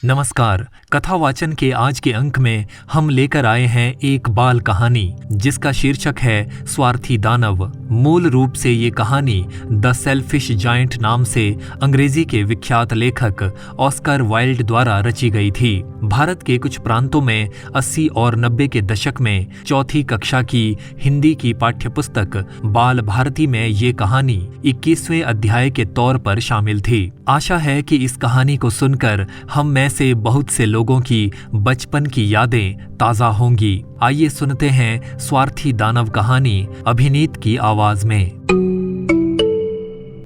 नमस्कार। कथावाचन के आज के अंक में हम लेकर आए हैं एक बाल कहानी जिसका शीर्षक है स्वार्थी दानव। मूल रूप से ये कहानी द सेल्फिश जायंट नाम से अंग्रेजी के विख्यात लेखक ऑस्कर वाइल्ड द्वारा रची गई थी। भारत के कुछ प्रांतों में 80 और 90 के दशक में चौथी कक्षा की हिंदी की पाठ्यपुस्तक बाल भारती में ये कहानी 21वें अध्याय के तौर पर शामिल थी। आशा है कि इस कहानी को सुनकर हम में से बहुत से लोगों की बचपन की यादें ताज़ा होंगी। आइए सुनते हैं स्वार्थी दानव कहानी अभिनीत की आवाज में।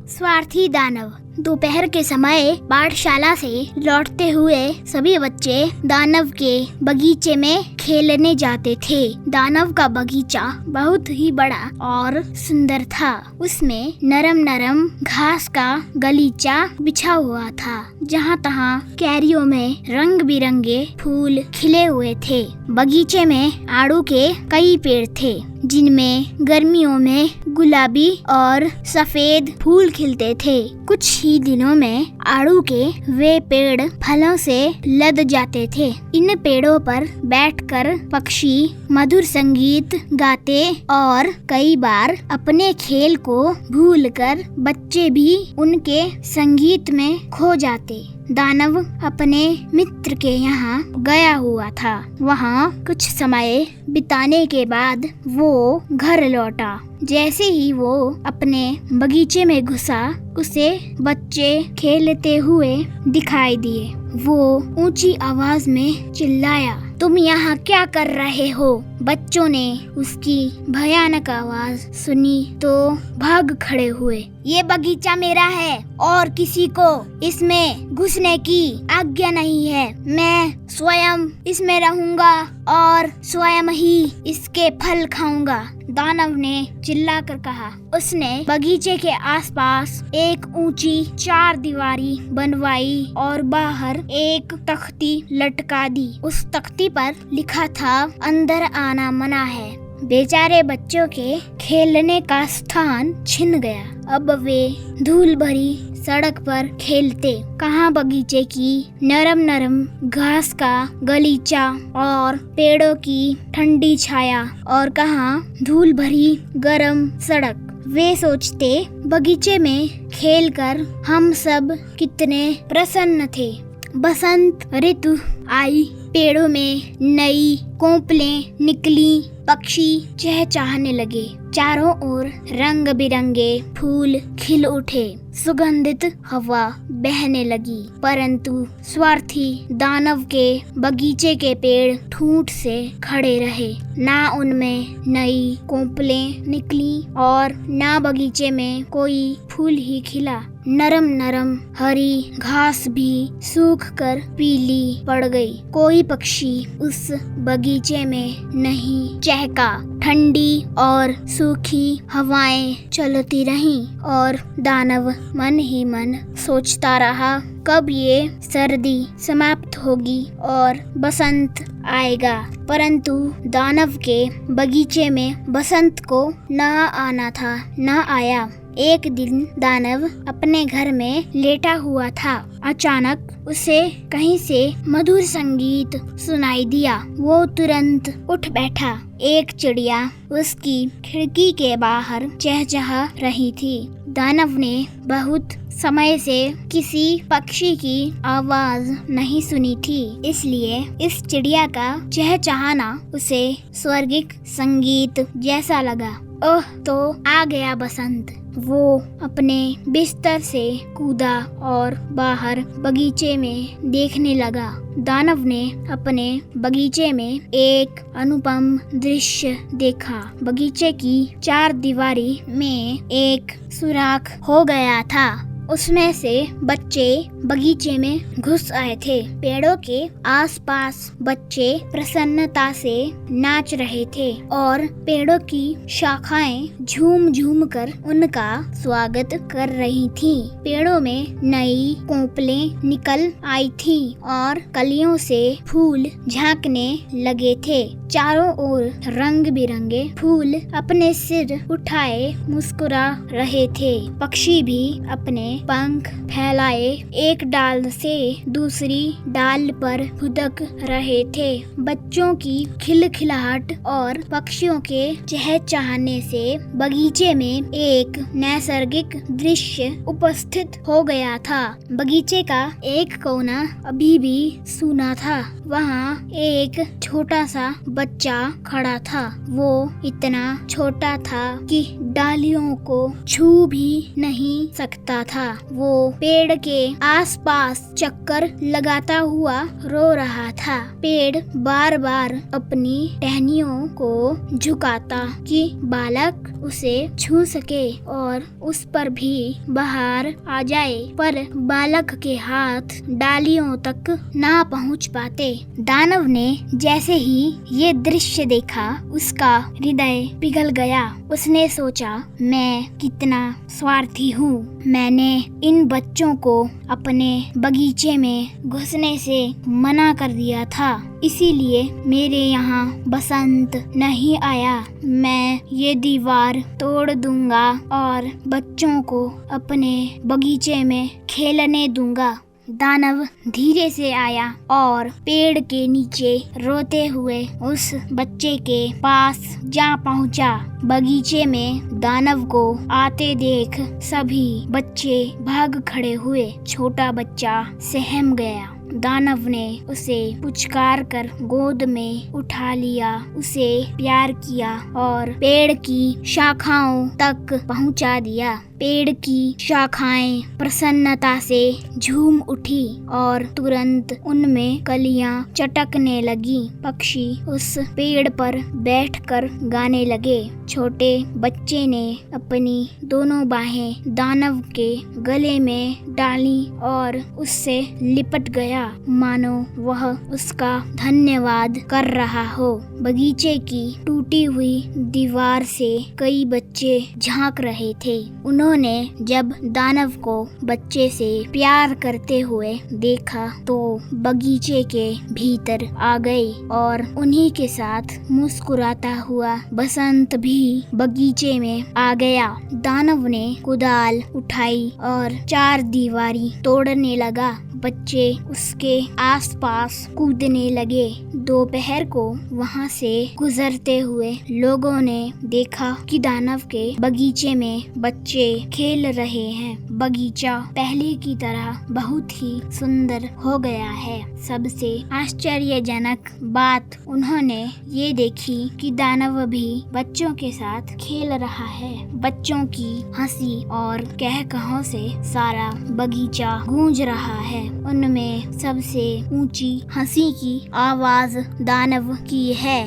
स्वार्थी दानव। दोपहर के समय पाठशाला से लौटते हुए सभी बच्चे दानव के बगीचे में खेलने जाते थे। दानव का बगीचा बहुत ही बड़ा और सुंदर था। उसमें नरम नरम घास का गलीचा बिछा हुआ था। जहाँ तहाँ क्यारियों में रंग बिरंगे फूल खिले हुए थे। बगीचे में आड़ू के कई पेड़ थे जिनमें गर्मियों में गुलाबी और सफेद फूल खिलते थे। कुछ ही दिनों में आड़ू के वे पेड़ फलों से लद जाते थे। इन पेड़ों पर बैठकर पक्षी मधुर संगीत गाते और कई बार अपने खेल को भूलकर बच्चे भी उनके संगीत में खो जाते। दानव अपने मित्र के यहाँ गया हुआ था। वहाँ कुछ समय बिताने के बाद वो घर लौटा। जैसे ही वो अपने बगीचे में घुसा, उसे बच्चे खेलते हुए दिखाई दिए। वो ऊंची आवाज में चिल्लाया, तुम यहाँ क्या कर रहे हो? बच्चों ने उसकी भयानक आवाज सुनी तो भाग खड़े हुए। ये बगीचा मेरा है और किसी को इसमें घुसने की आज्ञा नहीं है। मैं स्वयं इसमें रहूंगा और स्वयं ही इसके फल खाऊंगा, दानव ने चिल्लाकर कहा। उसने बगीचे के आसपास एक ऊंची चारदीवारी बनवाई और बाहर एक तख्ती लटका दी। उस तख्ती पर लिखा था, अंदर आना मना है। बेचारे बच्चों के खेलने का स्थान छिन गया। अब वे धूल भरी सड़क पर खेलते। कहाँ बगीचे की नरम नरम घास का गलीचा और पेड़ों की ठंडी छाया और कहाँ धूल भरी गरम सड़क। वे सोचते, बगीचे में खेलकर हम सब कितने प्रसन्न थे। बसंत ऋतु आई। पेड़ों में नई कोंपलें निकली। पक्षी चहचहाने लगे। चारों ओर रंग बिरंगे फूल खिल उठे। सुगंधित हवा बहने लगी। परंतु स्वार्थी दानव के बगीचे के पेड़ ठूंठ से खड़े रहे। ना उनमें नई कोंपलें निकली और ना बगीचे में कोई फूल ही खिला। नरम नरम हरी घास भी सूख कर पीली पड़ गई। कोई पक्षी उस बगीचे में नहीं चहका। ठंडी और सूखी हवाएं चलती रहीं और दानव मन ही मन सोचता रहा, कब ये सर्दी समाप्त होगी और बसंत आएगा। परंतु दानव के बगीचे में बसंत को न आना था, न आया। एक दिन दानव अपने घर में लेटा हुआ था। अचानक उसे कहीं से मधुर संगीत सुनाई दिया। वो तुरंत उठ बैठा। एक चिड़िया उसकी खिड़की के बाहर चहचहा रही थी। दानव ने बहुत समय से किसी पक्षी की आवाज नहीं सुनी थी, इसलिए इस चिड़िया का चहचहाना उसे स्वर्गिक संगीत जैसा लगा। ओह, तो आ गया बसंत। वो अपने बिस्तर से कूदा और बाहर बगीचे में देखने लगा। दानव ने अपने बगीचे में एक अनुपम दृश्य देखा। बगीचे की चारदीवारी में एक सुराख हो गया था। उसमें से बच्चे बगीचे में घुस आए थे। पेड़ों के आसपास बच्चे प्रसन्नता से नाच रहे थे और पेड़ों की शाखाएं झूम झूम कर उनका स्वागत कर रही थीं। पेड़ों में नई कोंपलें निकल आई थीं और कलियों से फूल झांकने लगे थे। चारों ओर रंग बिरंगे फूल अपने सिर उठाए मुस्कुरा रहे थे। पक्षी भी अपने पंख फैलाए एक डाल से दूसरी डाल पर फुदक रहे थे। बच्चों की खिलखिलाहट और पक्षियों के चहचहाने से बगीचे में एक नैसर्गिक दृश्य उपस्थित हो गया था। बगीचे का एक कोना अभी भी सूना था। वहाँ एक छोटा सा बच्चा खड़ा था। वो इतना छोटा था कि डालियों को छू भी नहीं सकता था। वो पेड़ के आसपास चक्कर लगाता हुआ रो रहा था। पेड़ बार बार अपनी टहनियों को झुकाता कि बालक उसे छू सके और उस पर भी बहार आ जाए, पर बालक के हाथ डालियों तक ना पहुंच पाते। दानव ने जैसे ही ये दृश्य देखा, उसका हृदय पिघल गया। उसने सोचा, मैं कितना स्वार्थी हूँ। मैंने इन बच्चों को अपने बगीचे में घुसने से मना कर दिया था, इसीलिए मेरे यहाँ बसंत नहीं आया। मैं ये दीवार तोड़ दूंगा और बच्चों को अपने बगीचे में खेलने दूंगा। दानव धीरे से आया और पेड़ के नीचे रोते हुए उस बच्चे के पास जा पहुंचा। बगीचे में दानव को आते देख सभी बच्चे भाग खड़े हुए। छोटा बच्चा सहम गया। दानव ने उसे पुचकार कर गोद में उठा लिया, उसे प्यार किया और पेड़ की शाखाओं तक पहुंचा दिया। पेड़ की शाखाएं प्रसन्नता से झूम उठी और तुरंत उनमें कलियां चटकने लगी। पक्षी उस पेड़ पर बैठकर गाने लगे। छोटे बच्चे ने अपनी दोनों बाहें दानव के गले में डाली और उससे लिपट गया, मानो वह उसका धन्यवाद कर रहा हो। बगीचे की टूटी हुई दीवार से कई बच्चे झांक रहे थे। उन्होंने जब दानव को बच्चे से प्यार करते हुए देखा तो बगीचे के भीतर आ गए और उन्हीं के साथ मुस्कुराता हुआ बसंत भी बगीचे में आ गया। दानव ने कुदाल उठाई और चार दीवारी तोड़ने लगा। बच्चे उसके आसपास कूदने लगे। दोपहर को वहां से गुजरते हुए लोगों ने देखा कि दानव के बगीचे में बच्चे खेल रहे हैं। बगीचा पहले की तरह बहुत ही सुंदर हो गया है। सबसे आश्चर्यजनक बात उन्होंने ये देखी कि दानव भी बच्चों के साथ खेल रहा है। बच्चों की हंसी और कहकहों से सारा बगीचा गूंज रहा है। उनमें सबसे ऊंची हंसी की आवाज दानव की है।